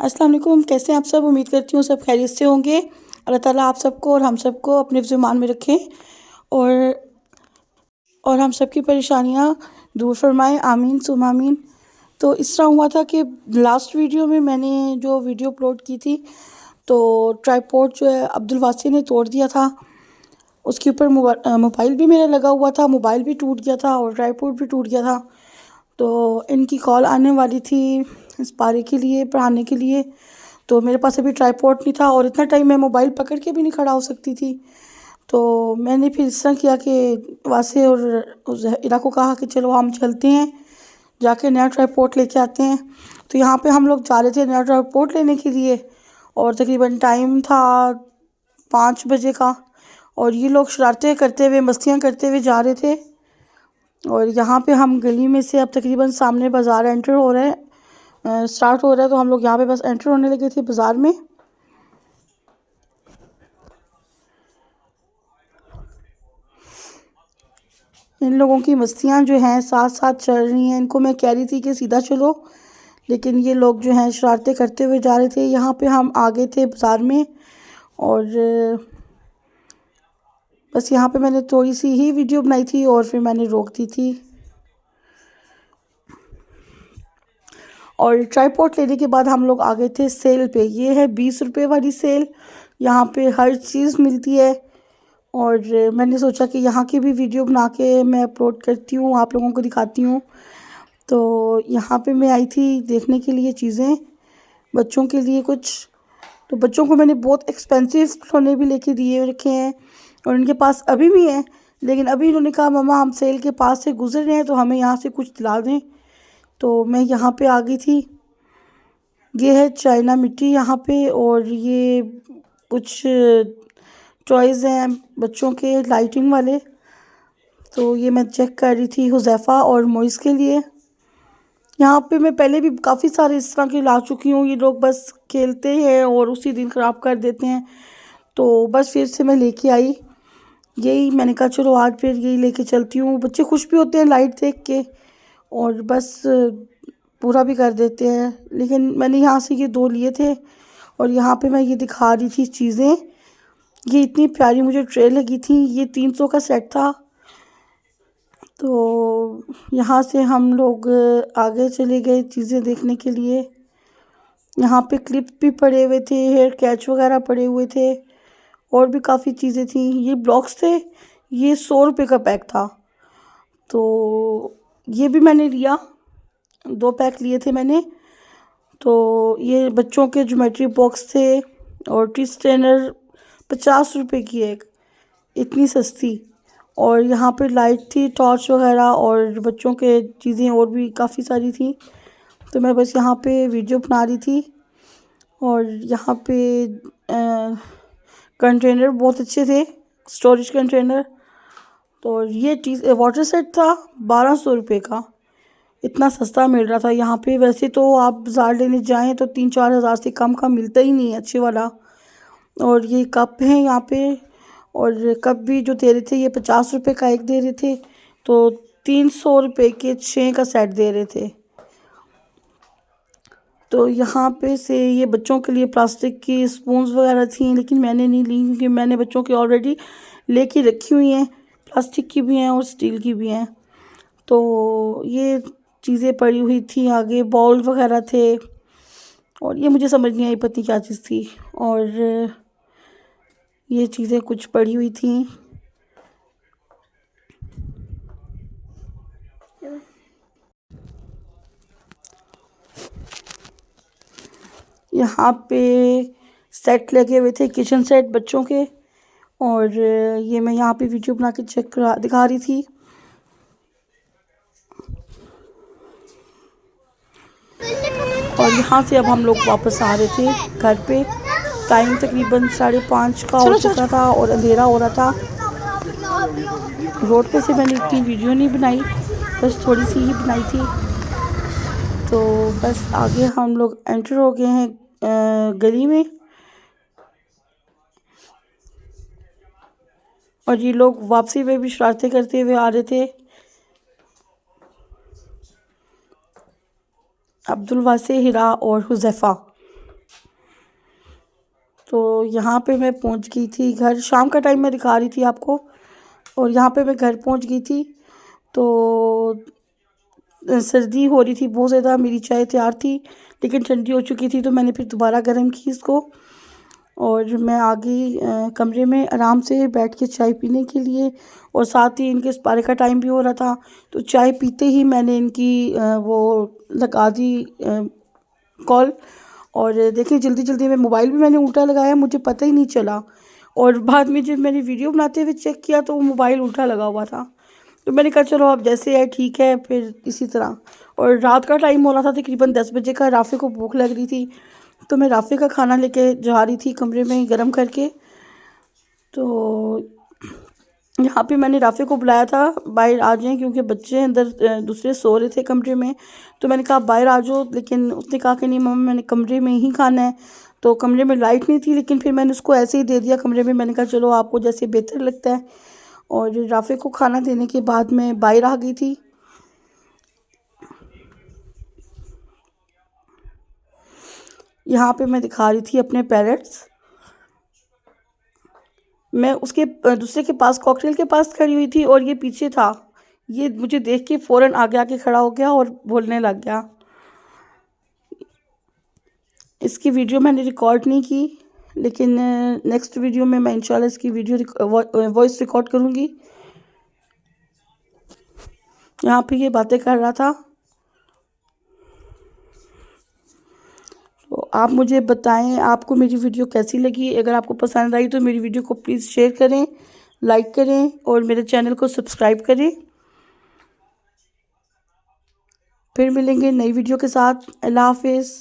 अस्सलाम वालेकुम। कैसे हैं आप सब? उम्मीद करती हूँ सब खैरियत से होंगे। अल्लाह ताला आप सबको और हम सबको अपने हिफ्ज़ ईमान में रखें और हम सब की परेशानियाँ दूर फरमाएँ। आमीन सुम्मा आमीन। तो इस तरह हुआ था कि लास्ट वीडियो में मैंने जो वीडियो अपलोड की थी, तो ट्राइपॉड जो है अब्दुल वासी ने तोड़ दिया था। उसके ऊपर मोबाइल भी मेरा लगा हुआ था, मोबाइल भी टूट गया था और ट्राइपॉड भी टूट गया था। तो इनकी कॉल आने वाली थी इस पारे के लिए, पढ़ाने के लिए। तो मेरे पास अभी ट्राइपॉड नहीं था और इतना टाइम मैं मोबाइल पकड़ के भी नहीं खड़ा हो सकती थी। तो मैंने फिर इस तरह किया कि वासे और इरा को कहा कि चलो हम चलते हैं, जाके नया ट्राइपॉड लेके आते हैं। तो यहाँ पे हम लोग जा रहे थे नया ट्राइपॉड लेने के लिए और तकरीबन टाइम था 5 बजे का। और ये लोग शरारतें करते हुए, मस्तियाँ करते हुए जा रहे थे। और यहाँ पे हम गली में से अब तकरीबन सामने बाज़ार एंटर हो रहे हैं, स्टार्ट हो रहा है। तो हम लोग यहाँ पे बस एंटर होने लगे थे बाज़ार में। इन लोगों की मस्तियाँ जो हैं साथ साथ चल रही हैं। इनको मैं कह रही थी कि सीधा चलो, लेकिन ये लोग जो हैं शरारतें करते हुए जा रहे थे। यहाँ पे हम आ गए थे बाज़ार में और बस यहाँ पे मैंने थोड़ी सी ही वीडियो बनाई थी और फिर मैंने रोक दी थी। और ट्राइपॉड लेने के बाद हम लोग आ गए थे सेल पे। ये है 20 रुपये वाली सेल। यहाँ पे हर चीज़ मिलती है और मैंने सोचा कि यहाँ की भी वीडियो बना के मैं अपलोड करती हूँ, आप लोगों को दिखाती हूँ। तो यहाँ पे मैं आई थी देखने के लिए चीज़ें बच्चों के लिए कुछ। तो बच्चों को मैंने बहुत एक्सपेंसिव खिलौने भी लेके दिए रखे हैं और इनके पास अभी भी हैं। लेकिन अभी इन्होंने कहा मम्मा हम सेल के पास से गुजर रहे हैं तो हमें यहाँ से कुछ दिला दें। तो मैं यहाँ पे आ गई थी। ये है चाइना मिट्टी यहाँ पे और ये कुछ टॉयज़ हैं बच्चों के लाइटिंग वाले। तो ये मैं चेक कर रही थी हुज़ैफ़ा और मोइस के लिए। यहाँ पे मैं पहले भी काफ़ी सारे इस तरह के ला चुकी हूँ। ये लोग बस खेलते हैं और उसी दिन ख़राब कर देते हैं। तो बस फिर से मैं लेके आई यही। मैंने कहा चलो आज फिर यही लेके चलती हूँ। बच्चे खुश भी होते हैं लाइट देख के और बस पूरा भी कर देते हैं। लेकिन मैंने यहाँ से ये 2 लिए थे और यहाँ पे मैं ये दिखा रही थी चीज़ें। ये इतनी प्यारी मुझे ट्रे लगी थी। ये 300 का सेट था। तो यहाँ से हम लोग आगे चले गए चीज़ें देखने के लिए। यहाँ पे क्लिप भी पड़े हुए थे, हेयर कैच वगैरह पड़े हुए थे और भी काफ़ी चीज़ें थी। ये ब्लॉक्स थे। ये 100 रुपये का पैक था। तो ये भी मैंने लिया, 2 पैक लिए थे मैंने। तो ये बच्चों के ज्योमेट्री बॉक्स थे और टी स्ट्रेनर 50 रुपये की एक, इतनी सस्ती। और यहाँ पे लाइट थी, टॉर्च वगैरह और बच्चों के चीज़ें और भी काफ़ी सारी थी। तो मैं बस यहाँ पे वीडियो बना रही थी। और यहाँ पे कंटेनर बहुत अच्छे थे, स्टोरेज कंटेनर। तो ये चीज़ वाटर सेट था 1200 रुपये का। इतना सस्ता मिल रहा था यहाँ पे। वैसे तो आप बाज़ार लेने जाएँ तो 3-4 हज़ार से कम का मिलता ही नहीं है अच्छे वाला। और ये कप हैं यहाँ पे और कप भी जो दे रहे थे ये 50 रुपये का एक दे रहे थे। तो 300 रुपये के 6 का सेट दे रहे थे। तो यहाँ पे से ये बच्चों के लिए प्लास्टिक की स्पून्स वगैरह थी, लेकिन मैंने नहीं ली क्योंकि मैंने बच्चों की ऑलरेडी लेके रखी हुई हैं। प्लास्टिक की भी हैं और स्टील की भी हैं। तो ये चीज़ें पड़ी हुई थी। आगे बॉल वगैरह थे और ये मुझे समझ नहीं आई पता क्या चीज़ थी। और ये चीज़ें कुछ पड़ी हुई थी। यहाँ पे सेट लगे हुए थे, किचन सेट बच्चों के। और ये मैं यहाँ पे वीडियो बना के चेक करा दिखा रही थी। और यहाँ से अब हम लोग वापस आ रहे थे घर पे। टाइम तकरीबन 5:30 का हो चुका था और अंधेरा हो रहा था। रोड पे से मैंने इतनी वीडियो नहीं बनाई, बस थोड़ी सी ही बनाई थी। तो बस आगे हम लोग एंटर हो गए हैं गली में। और ये लोग वापसी में भी शरारतें करते हुए आ रहे थे। अब्दुल वासे, हिरा और हुज़ैफ़ा। तो यहाँ पे मैं पहुँच गई थी घर, शाम का टाइम मैं दिखा रही थी आपको। और यहाँ पे मैं घर पहुँच गई थी। तो सर्दी हो रही थी बहुत ज़्यादा, मेरी चाय तैयार थी लेकिन ठंडी हो चुकी थी, तो मैंने फिर दोबारा गर्म की इसको। और मैं आ गई कमरे में आराम से बैठ के चाय पीने के लिए। और साथ ही इनके इस्पारे का टाइम भी हो रहा था, तो चाय पीते ही मैंने इनकी वो लगा दी कॉल। और देखिए जल्दी जल्दी में मोबाइल भी मैंने उल्टा लगाया, मुझे पता ही नहीं चला। और बाद में जब मैंने वीडियो बनाते हुए चेक किया तो वो मोबाइल उल्टा लगा हुआ था। तो मैंने कहा चलो अब जैसे है ठीक है, फिर इसी तरह। और रात का टाइम हो रहा था तकरीबन 10 बजे का, राफ़े को भूख लग रही थी, तो मैं राफ़े का खाना लेके जा रही थी कमरे में गर्म करके। तो यहाँ पे मैंने राफ़े को बुलाया था बाहर आ जाएं, क्योंकि बच्चे अंदर दूसरे सो रहे थे कमरे में। तो मैंने कहा बाहर आ जाओ, लेकिन उसने कहा कि नहीं मम्मा मैंने कमरे में ही खाना है। तो कमरे में लाइट नहीं थी, लेकिन फिर मैंने उसको ऐसे ही दे दिया कमरे में। मैंने कहा चलो आपको जैसे बेहतर लगता है। और राफ़े को खाना देने के बाद मैं बाहर आ गई थी। यहाँ पे मैं दिखा रही थी अपने पैरट्स। मैं उसके दूसरे के पास कॉकटेल के पास खड़ी हुई थी और ये पीछे था। ये मुझे देख के फ़ौरन आगे आके खड़ा हो गया और बोलने लग गया। इसकी वीडियो मैंने रिकॉर्ड नहीं की, लेकिन नेक्स्ट वीडियो में मैं इंशाल्लाह इसकी वीडियो वॉइस रिकॉर्ड करूँगी। यहाँ पे ये बातें कर रहा था। तो आप मुझे बताएं आपको मेरी वीडियो कैसी लगी। अगर आपको पसंद आई तो मेरी वीडियो को प्लीज़ शेयर करें, लाइक करें और मेरे चैनल को सब्सक्राइब करें। फिर मिलेंगे नई वीडियो के साथ। अल्लाह हाफिज़।